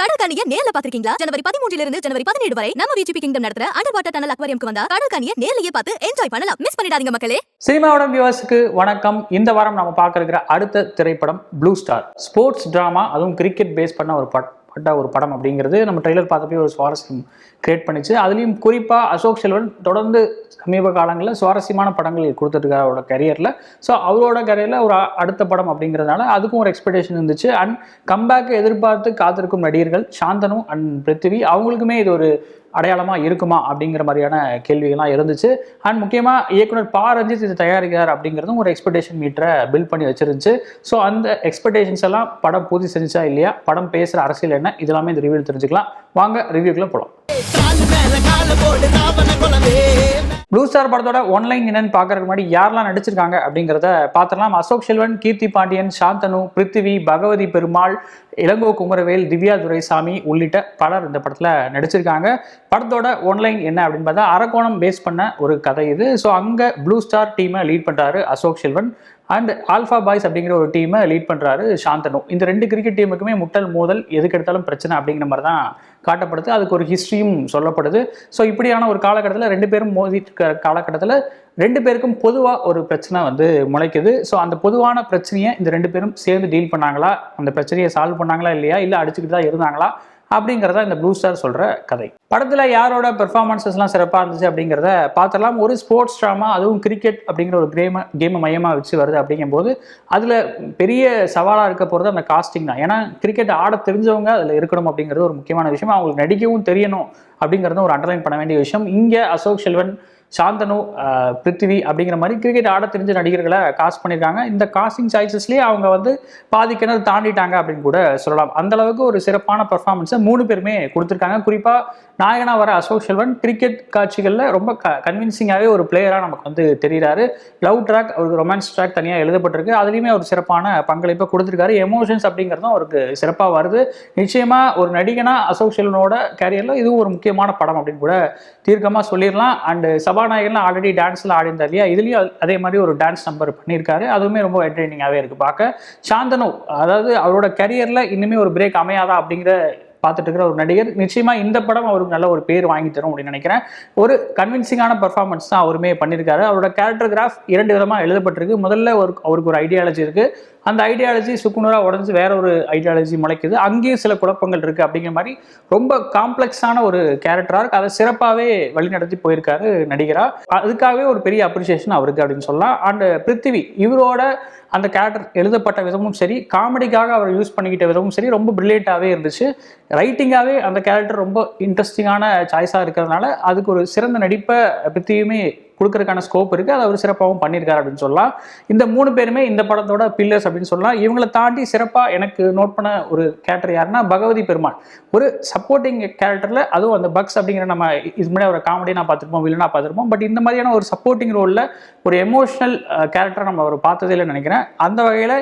கடற்கனியை நேர்ல பாத்திருக்கீங்களா? ஜனவரி 13 இருந்து ஜனவரி 17 வரை நம்ம விஜிபி கிங்டம் நடத்துற அண்டர் வாட்டர் டனல் அக்வாரியம்க்கு வந்தா கடற்கனியை நேர்லயே பார்த்து என்ஜாய் பண்ணலாம். மிஸ் பண்ணிடாதீங்க மக்களே. சினிமாவோட வியூவர்ஸ்க்கு வணக்கம். இந்த வாரம் நம்ம பார்க்க இருக்கிற அடுத்த திரைப்படம் ப்ளூ ஸ்டார். ஸ்போர்ட்ஸ் டிராமா, அதுவும் கிரிக்கெட் பேஸ் பண்ண ஒரு படம் அப்படிங்கிறது நம்ம ட்ரெய்லர் பார்த்தப்பே ஒரு சுவாரஸ்யம் கிரியேட் பண்ணிச்சு. அதுலேயும் குறிப்பாக அசோக் செல்வன் தொடர்ந்து சமீப காலங்களில் சுவாரஸ்யமான படங்கள் கொடுத்துருக்காரு அவரோட கரியரில். ஸோ அவரோட கரியரில் ஒரு அடுத்த படம் அப்படிங்கிறதுனால அதுக்கும் ஒரு எக்ஸ்பெக்டேஷன் இருந்துச்சு. அண்ட் கம்பேக்கை எதிர்பார்த்து காத்திருக்கும் நடிகர்கள் சாந்தனு அண்ட் பிருத்திவி, அவங்களுக்குமே இது ஒரு அடையாளமாக இருக்குமா அப்படிங்கிற மாதிரியான கேள்விகள்லாம் இருந்துச்சு. அண்ட் முக்கியமாக இயக்குனர் பா ரஞ்சித் இது தயாரிக்கிறார் அப்படிங்கிறதும் ஒரு எக்ஸ்பெக்டேஷன் மீட்டரை பில்ட் பண்ணி வச்சிருந்துச்சு. ஸோ அந்த எக்ஸ்பெக்டேஷன்ஸ் எல்லாம் படம் பூர்த்தி செஞ்சுச்சா இல்லையா, படம் பேசுகிற அரசியல் என்ன, இதெல்லாமே இந்த ரிவ்யூவில் தெரிஞ்சுக்கலாம். வாங்க ரிவ்யூக்குள்ளே போகலாம். ப்ளூ ஸ்டார் படத்தோட ஒன்லைன் என்னன்னு பார்க்கறதுக்கு முன்னாடி யாரெல்லாம் நடிச்சிருக்காங்க அப்படிங்கிறத பார்த்துடலாம். அசோக் செல்வன், கீர்த்தி பாண்டியன், சாந்தனு, பிருத்திவி, பகவதி பெருமாள், இளங்கோ குமரவேல், திவ்யா துரைசாமி உள்ளிட்ட பலர் இந்த படத்தில் நடிச்சிருக்காங்க. படத்தோட ஒன்லைன் என்ன அப்படின்னு பார்த்தா, அரக்கோணம் பேஸ் பண்ண ஒரு கதை இது. ஸோ அங்கே ப்ளூ ஸ்டார் டீமை லீட் பண்ணுறாரு Ashok Selvan and alpha boys அப்படிங்கிற ஒரு டீமை லீட் பண்ணுறாரு சாந்தனு. இந்த ரெண்டு கிரிக்கெட் டீமுக்குமே முட்டல் மோதல், எதுக்கு எடுத்தாலும் பிரச்சனை அப்படிங்கிற மாதிரி தான் காட்டப்படுது. அதுக்கு ஒரு ஹிஸ்ட்ரியும் சொல்லப்படுது. ஸோ இப்படியான ஒரு காலகட்டத்தில் ரெண்டு பேரும் மோதிட்டு இருக்கிற காலகட்டத்தில் ரெண்டு பேருக்கும் பொதுவாக ஒரு பிரச்சனை முளைக்குது. ஸோ அந்த பொதுவான பிரச்சனையை இந்த ரெண்டு பேரும் சேர்ந்து டீல் பண்ணாங்களா, அந்த பிரச்சனையை சால்வ் பண்ணாங்களா இல்லையா, இல்லை அடிச்சுக்கிட்டு தான் இருந்தாங்களா அப்படிங்கிறத இந்த ப்ளூ ஸ்டார் சொல்கிற கதை. படத்தில் யாரோட பெர்ஃபார்மன்ஸஸ்லாம் சிறப்பாக இருந்துச்சு அப்படிங்கிறத பார்த்துடலாம். ஒரு ஸ்போர்ட்ஸ் ட்ராமா, அதுவும் கிரிக்கெட் அப்படிங்கிற ஒரு கேமை மையமாக வச்சு வருது அப்படிங்கும்போது அதில் பெரிய சவாலாக இருக்க போகிறது அந்த காஸ்டிங் தான். ஏன்னா கிரிக்கெட் ஆட தெரிஞ்சவங்க அதில் இருக்கணும் அப்படிங்கிறது ஒரு முக்கியமான விஷயம். அவங்களுக்கு நடிக்கவும் தெரியணும் அப்படிங்கிறது ஒரு அண்டர்லைன் பண்ண வேண்டிய விஷயம். இங்கே அசோக் செல்வன், சாந்தனு, பிருத்திவி அப்படிங்கிற மாதிரி கிரிக்கெட் ஆட தெரிஞ்ச நடிகர்களை காஸ்ட் பண்ணியிருக்காங்க. இந்த காஸ்டிங் சாய்ஸஸ்லேயே அவங்க பாதி கிணறு தாண்டிட்டாங்க அப்படின்னு கூட சொல்லலாம். அந்த அளவுக்கு ஒரு சிறப்பான பெர்ஃபார்மன்ஸை மூணு பேருமே கொடுத்துருக்காங்க. குறிப்பாக நாயகனாக வர அசோக் செல்வன் கிரிக்கெட் காட்சிகளில் ரொம்ப கன்வின்சிங்காகவே ஒரு பிளேயராக நமக்கு தெரிகிறாரு. லவ் ட்ராக், அவருக்கு ரொமான்ஸ் ட்ராக் தனியாக எழுதப்பட்டிருக்கு. அதுலேயுமே ஒரு சிறப்பான பங்களிப்பை கொடுத்துருக்காரு. எமோஷன்ஸ் அப்படிங்கிறதும் அவருக்கு சிறப்பாக வருது. நிச்சயமாக ஒரு நடிகனாக அசோக் செல்வனோட கேரியரில் இதுவும் ஒரு முக்கியமான படம் அப்படின்னு கூட தீர்க்கமாக சொல்லிடலாம். அண்டு சபாநாயகர்லாம் ஆல்ரெடி டான்ஸில் ஆடிருந்தார் இல்லையா, இதுலேயும் அதே மாதிரி ஒரு டான்ஸ் நம்பர் பண்ணியிருக்காரு. அதுவுமே ரொம்ப என்டர்டெய்னிங்காகவே இருக்குது பார்க்க. சாந்தனு, அதாவது அவரோட கரியரில் இன்னுமே ஒரு பிரேக் அமையாதா அப்படிங்கிற பார்த்துட்டு இருக்கிற ஒரு நடிகர். நிச்சயமாக இந்த படம் அவருக்கு நல்ல ஒரு பேர் வாங்கி தரும் அப்படின்னு நினைக்கிறேன். ஒரு கன்வின்சிங்கான பர்ஃபார்மன்ஸ் தான் அவருமே பண்ணியிருக்காரு. அவரோட கேரக்டர் கிராஃப் இரண்டு விதமாக எழுதப்பட்டிருக்கு. முதல்ல அவருக்கு ஒரு ஐடியாலஜி இருக்குது. அந்த ஐடியாலஜி சுக்குநூறாக உடஞ்சி வேற ஒரு ஐடியாலஜி முளைக்குது. அங்கேயும் சில குழப்பங்கள் இருக்குது. அப்படிங்கிற மாதிரி ரொம்ப காம்ப்ளெக்ஸான ஒரு கேரக்டராக இருக்குது. அதை சிறப்பாகவே வழிநடத்தி போயிருக்காரு நடிகராக. அதுக்காகவே ஒரு பெரிய அப்ரிசியேஷன் அவருக்கு அப்படின்னு சொல்லலாம். அண்ட் பிருத்திவி, இவரோட அந்த கேரக்டர் எழுதப்பட்ட விதமும் சரி, காமெடிக்காக அவர் யூஸ் பண்ணிக்கிட்ட விதமும் சரி, ரொம்ப பிரில்லியண்ட்டாகவே இருந்துச்சு. ரைட்டிங்காகவே அந்த கேரக்டர் ரொம்ப இன்ட்ரெஸ்டிங்கான சாய்ஸாக இருக்கிறதுனால அதுக்கு ஒரு சிறந்த நடிப்பை பிருத்திவியுமே கொடுக்கறதுக்கான ஸ்கோப் இருக்குது. அதை அவர் சிறப்பாகவும் பண்ணியிருக்காரு அப்படின்னு சொல்லலாம். இந்த மூணு பேருமே இந்த படத்தோட பில்லர்ஸ் அப்படின்னு சொல்லலாம். இவங்களை தாண்டி சிறப்பாக எனக்கு நோட் பண்ண ஒரு கேரக்டர் யாருன்னா பகவதி பெருமாள். ஒரு சப்போர்ட்டிங் கேரக்டரில், அதுவும் அந்த பக்ஸ் அப்படிங்கிற நம்ம இது முன்னாடி ஒரு காமெடியாக நான் பார்த்துருப்போம், வில்லனாக பார்த்துருப்போம். பட் இந்த மாதிரியான ஒரு சப்போர்ட்டிங் ரோலில் ஒரு எமோஷனல் கேரக்டரை நம்ம அவர் பார்த்ததே இல்லைன்னு நினைக்கிறேன். அந்த வகையில்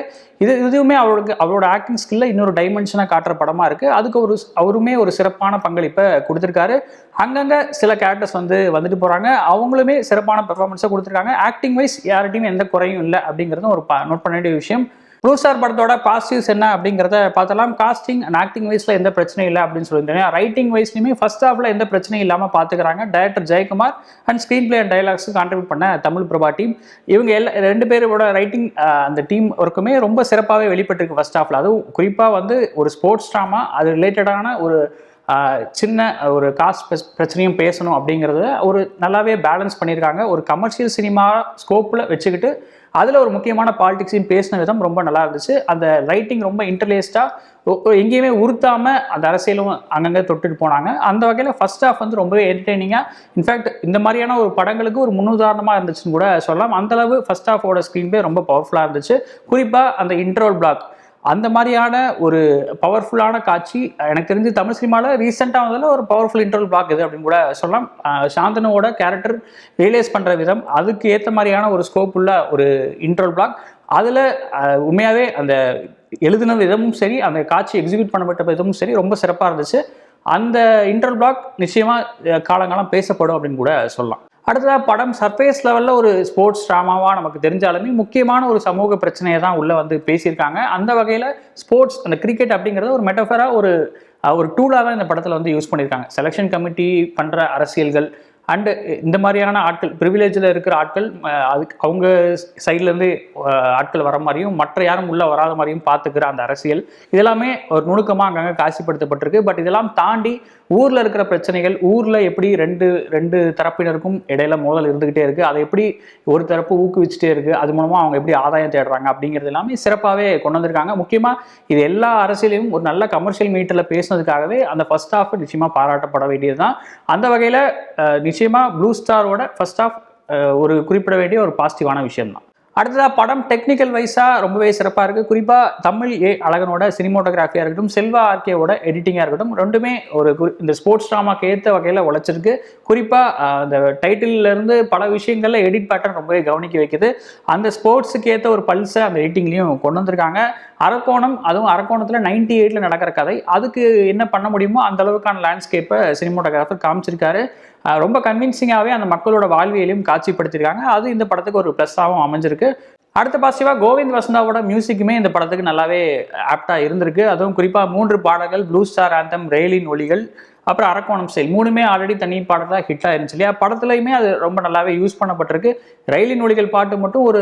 இதுவுமே அவரோட ஆக்டிங் ஸ்கில்ல இன்னொரு டைமென்ஷனாக காட்டுற படமாக இருக்குது. அதுக்கு அவருமே ஒரு சிறப்பான பங்களிப்பை கொடுத்துருக்காரு. அங்கங்கே சில கேரக்டர்ஸ் வந்துட்டு போகிறாங்க. அவங்களுமே சிறப்பான பெர்ஃபார்மன்ஸை கொடுத்துருக்காங்க. ஆக்டிங் வைஸ் யார்கிட்டையும் எந்த குறையும் இல்லை அப்படிங்கிறதும் ஒரு நோட் பண்ண வேண்டிய விஷயம். ப்ளூ ஸ்டார் படத்தோட பாசிட்டிவ்ஸ் என்ன அப்படிங்கிறத பார்த்தலாம். காஸ்டிங் அண்ட் ஆக்டிங் வைஸில் எந்த பிரச்சனையும் இல்லை அப்படின்னு சொல்லியிருந்தேன். ரைட்டிங் வைஸ்லையுமே ஃபர்ஸ்ட் ஹாஃபில் எந்த பிரச்சனையும் இல்லாமல் பார்த்துக்கிறாங்க. Director Jayakumar and screenplay and டைலாக்ஸுக்கு கான்ட்ரிபியூட் பண்ண தமிழ் பிரபா டீம், இவங்க ரெண்டு பேரோட ரைட்டிங் அந்த டீம் ஒர்க்குமே ரொம்ப சிறப்பாகவே வெளிப்பட்டிருக்கு ஃபர்ஸ்ட் ஹாஃபில். அதுவும் குறிப்பாக ஒரு ஸ்போர்ட்ஸ் ட்ராமா, அது ரிலேட்டடான ஒரு சின்ன ஒரு காஸ்ட் பிரச்சனையும் பேசணும் அப்படிங்கிறத ஒரு நல்லாவே பேலன்ஸ் பண்ணியிருக்காங்க. ஒரு கமர்ஷியல் சினிமா ஸ்கோப்பில் வச்சுக்கிட்டு அதில் ஒரு முக்கியமான பாலிடிக்ஸையும் பேசின விதம் ரொம்ப நல்லா இருந்துச்சு. அந்த ரைட்டிங் ரொம்ப இன்டர்லேஸ்டாக எங்கேயுமே உறுத்தாமல் அந்த அரசியலும் அங்கங்கே தொட்டுட்டு போனாங்க. அந்த வகையில் ஃபர்ஸ்ட் ஹாஃப் ரொம்பவே என்டர்டெய்னிங்காக, இன்ஃபேக்ட் இந்த மாதிரியான ஒரு படங்களுக்கு ஒரு முன்னுதாரணமாக இருந்துச்சுன்னு கூட சொல்லலாம். அந்தளவு ஃபர்ஸ்ட் ஹாஃபோட ஸ்க்ரீன் பிளே ரொம்ப பவர்ஃபுல்லாக இருந்துச்சு. குறிப்பாக அந்த இன்ட்ரோல் பிளாக், அந்த மாதிரியான ஒரு பவர்ஃபுல்லான காட்சி எனக்கு தெரிஞ்சு தமிழ் சினிமாவில் ரீசெண்டாக வந்ததில் ஒரு பவர்ஃபுல் இன்ட்ரோல் பிளாக் இது அப்படின்னு கூட சொல்லலாம். சாந்தனுவோட கேரக்டர் ரியலைஸ் பண்ணுற விதம், அதுக்கு ஏற்ற மாதிரியான ஒரு ஸ்கோப் உள்ள ஒரு இன்ட்ரோல் பிளாக். அதில் உண்மையாகவே அந்த எழுதின விதமும் சரி, அந்த காட்சி எக்ஸிக்யூட் பண்ணப்பட்ட விதமும் சரி ரொம்ப சிறப்பாக இருந்துச்சு. அந்த இன்ட்ரோல் பிளாக் நிச்சயமாக காலங்காலம் பேசப்படும் அப்படின்னு கூட சொல்லலாம். அடுத்ததாக படம் சர்ஃபேஸ் லெவலில் ஒரு ஸ்போர்ட்ஸ் ட்ராமாவாக நமக்கு தெரிஞ்சாலுமே முக்கியமான ஒரு சமூக பிரச்சனையை தான் உள்ளே வந்து பேசியிருக்காங்க. அந்த வகையில் ஸ்போர்ட்ஸ் அந்த கிரிக்கெட் அப்படிங்கிறது ஒரு மெட்டஃபராக ஒரு டூலாக தான் இந்த படத்தில் வந்து யூஸ் பண்ணியிருக்காங்க. செலெக்ஷன் கமிட்டி பண்ணுற அரசியல்கள் அண்டு இந்த மாதிரியான ஆட்கள், ப்ரிவிலேஜில் இருக்கிற ஆட்கள், அதுக்கு அவங்க சைட்லேருந்து ஆட்கள் வர மாதிரியும் மற்ற யாரும் உள்ளே வராத மாதிரியும் பார்த்துக்கிற அந்த அரசியல் இதெல்லாமே ஒரு நுணுக்கமாக அங்கங்கே காட்சிப்படுத்தப்பட்டிருக்கு. பட் இதெல்லாம் தாண்டி ஊரில் இருக்கிற பிரச்சனைகள், ஊரில் எப்படி ரெண்டு தரப்பினருக்கும் இடையில மோதல் இருந்துக்கிட்டே இருக்குது, அதை எப்படி ஒரு தரப்பு ஊக்குவிச்சுட்டே இருக்குது, அது மூலமாக அவங்க எப்படி ஆதாயம் தேடுறாங்க அப்படிங்கிறது எல்லாமே சிறப்பாகவே கொண்டு வந்திருக்காங்க. முக்கியமாக இது எல்லா அரசியலையும் ஒரு நல்ல கமர்ஷியல் மீட்டில் பேசினதுக்காகவே அந்த ஃபர்ஸ்ட் ஹாஃப் நிச்சயமாக பாராட்டப்பட வேண்டியது தான். அந்த வகையில் நிச்சயமாக ப்ளூ ஸ்டாரோட ஃபர்ஸ்ட் ஹாஃப் ஒரு குறிப்பிட வேண்டிய ஒரு பாசிட்டிவான விஷயம் தான். அடுத்ததாக படம் டெக்னிக்கல் வைஸாக ரொம்பவே சிறப்பாக இருக்குது. குறிப்பாக தமிழ் அழகனோட சினிமோட்டோகிராஃபியாக இருக்கட்டும், செல்வா ஆர்கேவோட எடிட்டிங்காக இருக்கட்டும், ரெண்டுமே இந்த ஸ்போர்ட்ஸ் ட்ராமாக்கு ஏற்ற வகையில் உழைச்சிருக்கு. குறிப்பாக அந்த டைட்டிலேருந்து பல விஷயங்களில் எடிட் பேட்டர்ன் ரொம்பவே கவனிக்க வைக்குது. அந்த ஸ்போர்ட்ஸுக்கு ஏற்ற ஒரு பல்ஸை அந்த எடிட்டிங்லேயும் கொண்டு வந்திருக்காங்க. அரக்கோணம், அதுவும் அரக்கோணத்தில் 98 நடக்கிற கதை, அதுக்கு என்ன பண்ண முடியுமோ அந்த அளவுக்கான லேண்ட்ஸ்கேப்பை சினிமோட்டோகிராஃபர் காமிச்சிருக்காரு. ரொம்ப கன்வின்சிங்காகவே அந்த மக்களோட வாழ்வியலையும் காட்சிப்படுத்தியிருக்காங்க. அது இந்த படத்துக்கு ஒரு ப்ளஸ்ஸாகவும் அமைஞ்சிருக்கு. அடுத்த பாசிட்டிவாக கோவிந்த் வசந்தாவோட மியூசிக்குமே இந்த படத்துக்கு நல்லாவே ஆப்டாக இருந்திருக்கு. அதுவும் குறிப்பாக 3 பாடல்கள், ப்ளூ ஸ்டார் ஆந்தம், ரெயிலின் ஒலிகள், அப்புறம் அரக்கோணம் ஸ்டைல், 3மே ஆல்ரெடி தனி பாடலாக ஹிட் ஆயிருந்துச்சு இல்லையா. படத்துலையுமே அது ரொம்ப நல்லாவே யூஸ் பண்ணப்பட்டிருக்கு. ரயிலின் ஒலிகள் பாட்டு மட்டும் ஒரு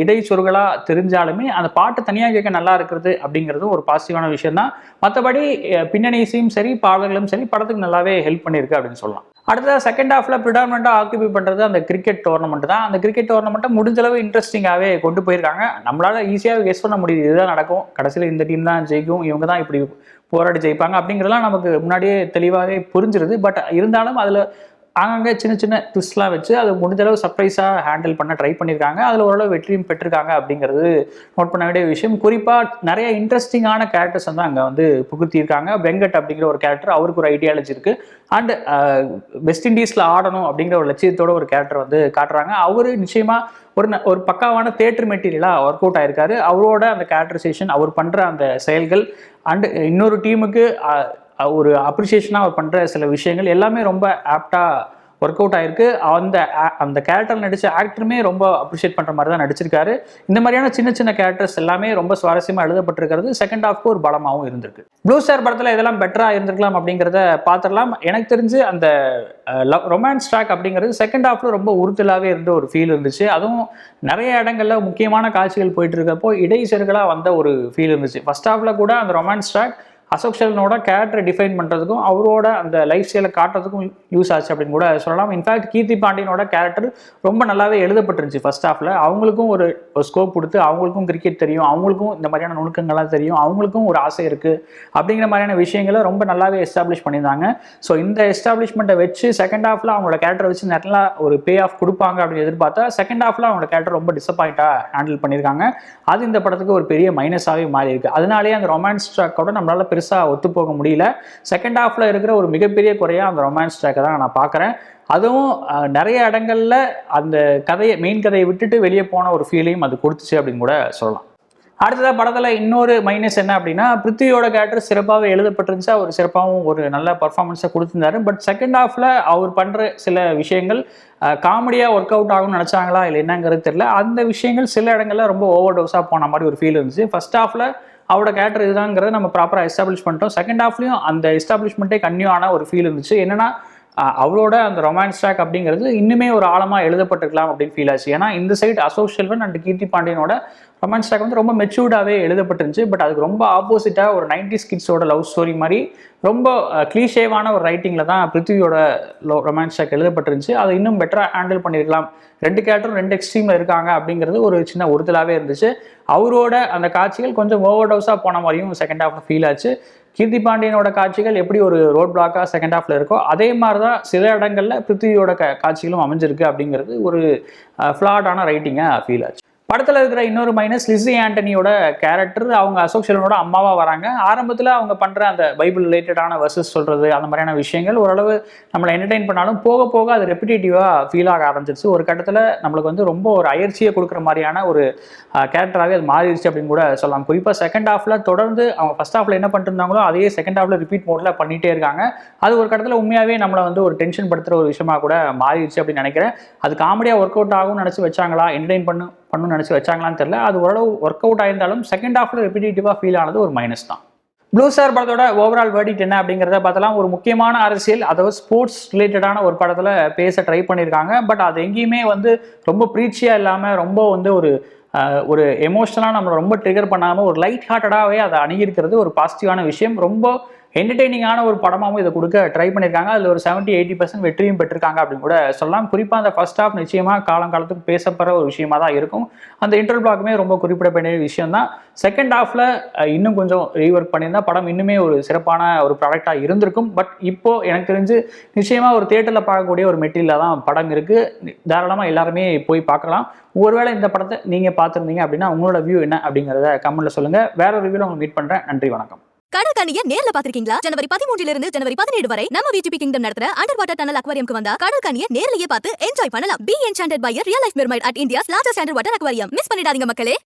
இடைச்சொருகளாக தெரிஞ்சாலுமே அந்த பாட்டு தனியாக கேட்க நல்லா இருக்கிறது அப்படிங்கிறது ஒரு பாசிட்டிவான விஷயம் தான். மற்றபடி பின்னணி இசையும் சரி, பாடல்களும் சரி படத்துக்கு நல்லாவே ஹெல்ப் பண்ணியிருக்கு அப்படின்னு சொல்லலாம். அடுத்தது செகண்ட் ஹாஃபில் ப்ரிடாமினெண்ட்டாக ஆக்கிபை பண்ணுறது அந்த கிரிக்கெட் டோர்னமெண்ட் தான். அந்த கிரிக்கெட் டோர்னமெண்ட்டை முடிஞ்சளவு இன்ட்ரெஸ்டிங்காகவே கொண்டு போயிருக்காங்க. நம்மளால் ஈஸியாக கெஸ் பண்ண முடியுது இதுதான் நடக்கும், கடைசியில் இந்த டீம் தான் ஜெயிக்கும், இவங்க தான் இப்படி போராடி ஜெயிப்பாங்க அப்படிங்கிறதெல்லாம் நமக்கு முன்னாடியே தெளிவாகவே புரிஞ்சிருது. பட் இருந்தாலும் அதில் அங்கங்கே சின்ன சின்ன ட்விஸ்ட்லாம் வச்சு அது முடிஞ்சளவு சர்ப்ரைஸாக ஹேண்டில் பண்ண ட்ரை பண்ணியிருக்காங்க. அதில் ஓரளவு வெற்றியும் பெற்றிருக்காங்க அப்படிங்கிறது நோட் பண்ண வேண்டிய விஷயம். குறிப்பாக நிறைய இன்ட்ரெஸ்டிங்கான கேரக்டர்ஸ் வந்து அங்கே வந்து புகுத்தியிருக்காங்க. வெங்கட் அப்படிங்கிற ஒரு கேரக்டர், அவருக்கு ஒரு ஐடியாலஜி இருக்குது. அண்ட் வெஸ்ட் இண்டீஸில் ஆடணும் அப்படிங்கிற ஒரு லட்சியத்தோட ஒரு கேரக்டர் வந்து காட்டுறாங்க. அவர் நிச்சயமாக ஒரு பக்காவான தியேட்டர் மெட்டீரியலாக ஒர்க் அவுட் ஆயிருக்காரு. அவரோட அந்த கேரக்டரைசேஷன், அவர் பண்ணுற அந்த செயல்கள் அண்டு இன்னொரு டீமுக்கு ஒரு அப்ரிசியேஷனாக அவர் பண்ணுற சில விஷயங்கள் எல்லாமே ரொம்ப ஆப்டாக ஒர்க் அவுட் ஆயிருக்கு. அந்த கேரக்டர் நடித்த ஆக்டருமே ரொம்ப அப்ரிஷியேட் பண்ணுற மாதிரி தான் நடிச்சிருக்காரு. இந்த மாதிரியான சின்ன சின்ன கேரக்டர்ஸ் எல்லாமே ரொம்ப சுவாரஸ்யமாக எழுதப்பட்டிருக்கிறது. செகண்ட் ஹாஃப்க்கு ஒரு பலமாகவும் இருந்திருக்கு. ப்ளூ ஸ்டார் படத்தில் இதெல்லாம் பெட்டராக இருந்திருக்கலாம் அப்படிங்கிறத பார்த்துடலாம். எனக்கு தெரிஞ்சு அந்த ரொமான்ஸ் ட்ராக் அப்படிங்கிறது செகண்ட் ஹாஃபில் ரொம்ப உறுத்தலாகவே இருந்த ஒரு ஃபீல் இருந்துச்சு. அதுவும் நிறைய இடங்களில் முக்கியமான காட்சிகள் போயிட்டு இருக்கப்போ இடைச்செருகலாக வந்த ஒரு ஃபீல் இருந்துச்சு. ஃபர்ஸ்ட் ஹாஃபில் கூட அந்த ரொமான்ஸ் ட்ராக் அசோக் செல்வனோட கேரக்டரை டிஃபைன் பண்ணுறதுக்கும் அவரோட அந்த லைஃப் ஸ்டைலை காட்டுறதுக்கும் யூஸ் ஆச்சு அப்படின்னு கூட சொல்லலாம். இன்ஃபேக்ட் கீர்த்தி பாண்டியனோட கேரக்டர் ரொம்ப நல்லாவே எழுதப்பட்டிருந்துச்சு ஃபர்ஸ்ட் ஹாஃபில். அவங்களுக்கும் ஒரு ஸ்கோப் கொடுத்து, அவங்களுக்கும் கிரிக்கெட் தெரியும், அவங்களுக்கும் இந்த மாதிரியான நுணுக்கங்கள்லாம் தெரியும், அவங்களுக்கும் ஒரு ஆசை இருக்குது அப்படிங்கிற மாதிரியான விஷயங்களை ரொம்ப நல்லாவே எஸ்டாப்ளிஷ் பண்ணியிருந்தாங்க. ஸோ இந்த எஸ்டாப்ளிஷ்மெண்ட்டை வச்சு செகண்ட் ஹாஃபில் அவங்களோட கேரக்டரை வச்சு நல்லா ஒரு பே ஆஃப் கொடுப்பாங்க அப்படின்னு எதிர்பார்த்தா செகண்ட் ஹாஃபில் அவங்களோட கேரக்டர் ரொம்ப டிசப்பாயிண்டாக ஹேண்டில் பண்ணியிருக்காங்க. அது இந்த படத்துக்கு ஒரு பெரிய மைனஸாகவே மாறி இருக்குது. அதனாலேயே அந்த ரொமான்ஸ் ட்ராக்கோட நம்மளால பெருசாக ஒத்து போக முடியல. செகண்ட் ஹாஃப்ல இருக்கிற ஒரு மிகப்பெரிய குறையா அந்த ரொமான்ஸ் ட்ராக்கை தான் நான் பார்க்குறேன். அதுவும் நிறைய இடங்கள்ல அந்த மெயின் கதையை விட்டுட்டு வெளியே போன ஒரு ஃபீலையும் அது கொடுத்துச்சு அப்படின்னு கூட சொல்லலாம். அடுத்ததாக படத்தில் இன்னொரு மைனஸ் என்ன அப்படின்னா, பிருத்திவியோட கேரக்டர் சிறப்பாகவே எழுதப்பட்டிருந்துச்சு. அவர் சிறப்பாகவும் ஒரு நல்ல பர்ஃபார்மன்ஸை கொடுத்துருந்தாரு. பட் செகண்ட் ஹாஃபில் அவர் பண்ணுற சில விஷயங்கள் காமெடியாக ஒர்க் அவுட் ஆகும்னு நினச்சாங்களா இல்லை என்னங்கிறது தெரியல. அந்த விஷயங்கள் சில இடங்களில் ரொம்ப ஓவர் டோஸாக போன மாதிரி ஒரு ஃபீல் இருந்துச்சு. ஃபர்ஸ்ட் ஹாஃபில் அவரோட கேரக்டர் இதுதாங்கிறத நம்ம ப்ராப்பராக எஸ்டாப்ளிஷ் பண்ணிட்டோம். செகண்ட் ஹாஃப்லையும் அந்த எஸ்டாப்ளிஷ்மெண்ட்டே கன்யூ ஆன ஒரு ஃபீல் இருந்துச்சு. என்னன்னா அவரோட அந்த ரொமான்ஸ் ட்ராக் அப்படிங்கிறது இன்னுமே ஒரு ஆழமாக எழுதப்பட்டிருக்கலாம் அப்படின்னு ஃபீல் ஆச்சு. ஏன்னா இந்த சைடு அசோக் செல்வன் அண்ட் கீர்த்தி பாண்டியனோட ரொமான்ஸ் ட்ராக் வந்து ரொம்ப மெச்சூர்டாகவே எழுதப்பட்டிருந்துச்சு. பட் அதுக்கு ரொம்ப ஆப்போசிட்டாக ஒரு 90s கிட்ஸோட லவ் ஸ்டோரி மாதிரி ரொம்ப கிளீஷேவான ஒரு ரைட்டிங்கில் தான் பிருத்திவியோட ரொமான்ஸ் ட்ராக் எழுதப்பட்டிருந்துச்சு. அதை இன்னும் பெட்டராக ஹேண்டில் பண்ணியிருக்கலாம். ரெண்டு கேரக்டரும் ரெண்டு எக்ஸ்ட்ரீமில் இருக்காங்க அப்படிங்கிறது ஒரு சின்ன உறுத்தலாகவே இருந்துச்சு. அவரோட அந்த காட்சிகள் கொஞ்சம் ஓவர் டோஸாக போன மாதிரியும் செகண்ட் ஹாஃபில் ஃபீல் ஆச்சு. கீர்த்தி பாண்டியனோட காட்சிகள் எப்படி ஒரு ரோட் பிளாக்காக செகண்ட் ஹாஃபில் இருக்கோ அதே மாதிரி தான் சில இடங்களில் பிருத்திவியோட காட்சிகளும் அமைஞ்சிருக்கு அப்படிங்கிறது ஒரு ஃப்ளாடான ரைட்டிங்காக ஃபீல் ஆச்சு. படத்தில் இருக்கிற இன்னொரு மைனஸ் லிஸி ஆண்டனியோட கேரக்டர். அவங்க அசோக் செல்வனோட அம்மாவா வராங்க. ஆரம்பத்தில் அவங்க பண்ற அந்த பைபிள் ரிலேட்டடான வெர்சஸ் சொல்றது அந்த மாதிரியான விஷயங்கள் ஓரளவு நம்மளை என்டர்டைன் பண்ணாலும் போக போக அது ரெப்பிட்டேட்டிவா ஃபீல் ஆக ஆரம்பிச்சிருச்சு. ஒரு கட்டத்தில் நம்மளுக்கு வந்து ரொம்ப ஒரு அயற்சியை கொடுக்குற மாதிரியான ஒரு கேரக்டராகவே அது மாறிடுச்சு அப்படின்னு கூட சொல்லலாம். குறிப்பாக செகண்ட் ஹாஃப்ல தொடர்ந்து அவங்க ஃபர்ஸ்ட் ஹாஃப்ல என்ன பண்ணிட்டு இருந்தாங்களோ அதையே செகண்ட் ஹாஃப்ல ரிப்பீட் மோட்ல பண்ணிட்டே இருக்காங்க. அது ஒரு கட்டத்தில் உண்மையாவே நம்மளை வந்து ஒரு டென்ஷன் படுத்துற ஒரு விஷயமா கூட மாறிடுச்சு அப்படின்னு நினைக்கிறேன். அது காமெடியா ஒர்க் அவுட் ஆகும்னு நினைச்சு வச்சாங்களா, என்டர்டைன் பண்ணணும்னு நினைச்சு வச்சாங்களான்னு தெரியல. அது ஓரளவு ஒர்க் அவுட் ஆயிருந்தாலும் செகண்ட் ஹாஃப்ல ரெப்பிட்டேட்டிவா ஃபீல் ஆனது ஒரு மைனஸ் தான். ப்ளூ ஸ்டார் படத்தோட ஓவரால் வேர்டிக்ட் என்ன அப்படிங்கிறத பார்த்தலாம். ஒரு முக்கியமான அரசியல், அதாவது ஸ்போர்ட்ஸ் ரிலேட்டடான ஒரு படத்தில் பேச ட்ரை பண்ணியிருக்காங்க. பட் அது எங்கேயுமே வந்து ரொம்ப ப்ரீச்சியா இல்லாமல் ரொம்ப வந்து ஒரு எமோஷனலாக நம்மளை ரொம்ப ட்ரிகர் பண்ணாமல் ஒரு லைட் ஹார்ட்டடாகவே அதை அணுகிருக்கிறது ஒரு பாசிட்டிவான விஷயம். ரொம்ப என்டர்டெய்னிங்கான ஒரு படமாகவும் இதை கொடுக்க ட்ரை பண்ணியிருக்காங்க. அதில் ஒரு 70-80% வெற்றியும் பெற்றிருக்காங்க அப்படின்னு கூட சொல்லலாம். குறிப்பாக அந்த ஃபர்ஸ்ட் ஹாஃப் நிச்சயமாக காலங்காலத்துக்கு பேசப்படுற ஒரு விஷயமா தான் இருக்கும். அந்த இன்டர்வல் பிளாக்குமே ரொம்ப குறிப்பிடப்பட்ட விஷயம் தான். செகண்ட் ஹாஃப்ல இன்னும் கொஞ்சம் ரீவொர்க் பண்ணியிருந்தா படம் இன்னுமே ஒரு சிறப்பான ஒரு ப்ராடக்டாக இருந்திருக்கும். பட் இப்போ எனக்கு தெரிஞ்சு நிச்சயமாக ஒரு தியேட்டரில் பார்க்கக்கூடிய ஒரு மெட்டீரியலாக தான் படம் இருக்குது. தாராளமாக எல்லாருமே போய் பார்க்கலாம். ஒருவேளை இந்த படத்தை நீங்கள் பார்த்துருந்தீங்க அப்படின்னா உங்களோட வியூ என்ன அப்படிங்கிறத கமெண்ட்ல சொல்லுங்கள். வேற ஒரு ரிவ்யூவில் உங்களை மீட் பண்ணுறேன். நன்றி, வணக்கம். கடற்கனியை நேர்ல பாத்திருக்கீங்களா? ஜனவரி 13 ஜனவரி 17 வரை நம்ம விஜிபி கிங்டம் நடத்துற அண்டர் வாட்டர் டனல் அக்வாரியம்க்கு வந்தா கடற்கனியை நேர்லயே பார்த்து என்ஜாய் பண்ணலாம். Be enchanted by a real life mermaid at India's largest underwater aquarium. Miss பண்ணிடாதீங்க மக்களே.